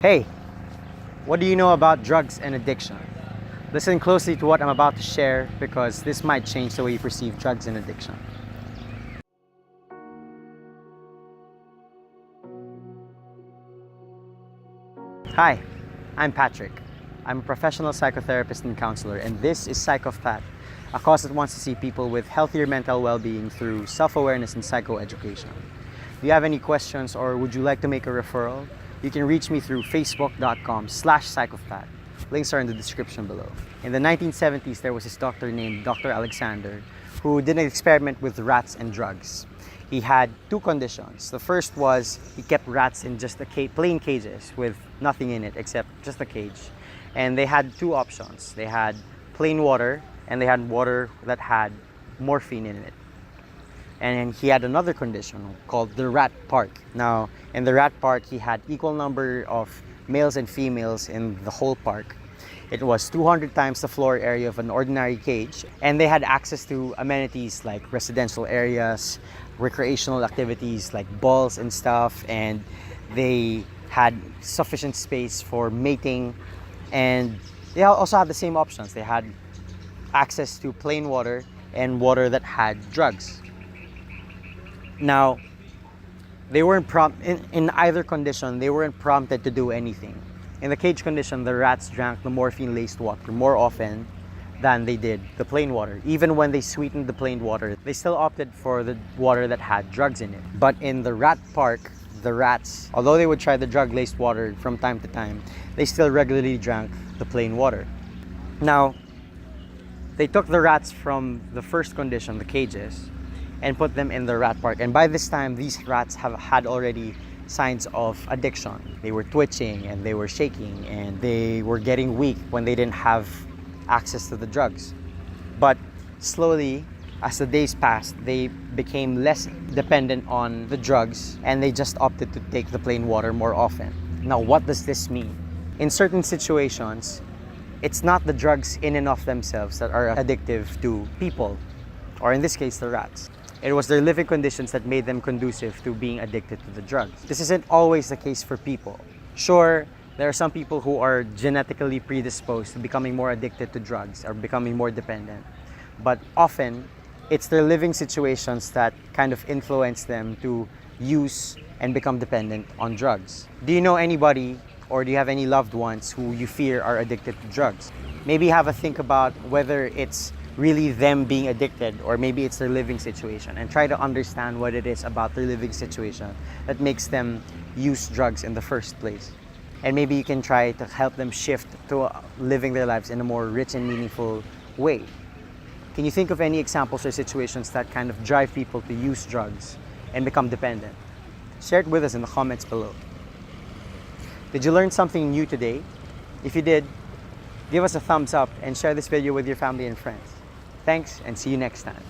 Hey, what do you know about drugs and addiction? Listen closely to what I'm about to share because this might change the way you perceive drugs and addiction. Hi, I'm Patrick. I'm a professional psychotherapist and counselor, and this is Psych of Pat, a cause that wants to see people with healthier mental well-being through self-awareness and psychoeducation. If you have any questions or would you like to make a referral, you can reach me through facebook.com/psychofpat. Links are in the description below. In the 1970s, there was this doctor named Dr. Alexander who did an experiment with rats and drugs. He had two conditions. The first was he kept rats in just plain cages with nothing in it except just a cage. And they had two options. They had plain water and they had water that had morphine in it. And he had another condition called the rat park. Now, in the rat park, he had equal number of males and females in the whole park. It was 200 times the floor area of an ordinary cage, and they had access to amenities like residential areas, recreational activities like balls and stuff, and they had sufficient space for mating, and they also had the same options. They had access to plain water and water that had drugs. Now, they weren't in either condition, they weren't prompted to do anything. In the cage condition, the rats drank the morphine-laced water more often than they did the plain water. Even when they sweetened the plain water, they still opted for the water that had drugs in it. But in the rat park, the rats, although they would try the drug-laced water from time to time, they still regularly drank the plain water. Now, they took the rats from the first condition, the cages, and put them in the rat park. And by this time, these rats had already signs of addiction. They were twitching and they were shaking and they were getting weak when they didn't have access to the drugs. But slowly, as the days passed, they became less dependent on the drugs and they just opted to take the plain water more often. Now, what does this mean? In certain situations, it's not the drugs in and of themselves that are addictive to people, or in this case, the rats. It was their living conditions that made them conducive to being addicted to the drugs. This isn't always the case for people. Sure, there are some people who are genetically predisposed to becoming more addicted to drugs or becoming more dependent. But often, it's their living situations that kind of influence them to use and become dependent on drugs. Do you know anybody or do you have any loved ones who you fear are addicted to drugs? Maybe have a think about whether it's really them being addicted or maybe it's their living situation, and try to understand what it is about their living situation that makes them use drugs in the first place. And maybe you can try to help them shift to living their lives in a more rich and meaningful way. Can you think of any examples or situations that kind of drive people to use drugs and become dependent? Share it with us in the comments below. Did you learn something new today? If you did, give us a thumbs up and share this video with your family and friends. Thanks, and see you next time.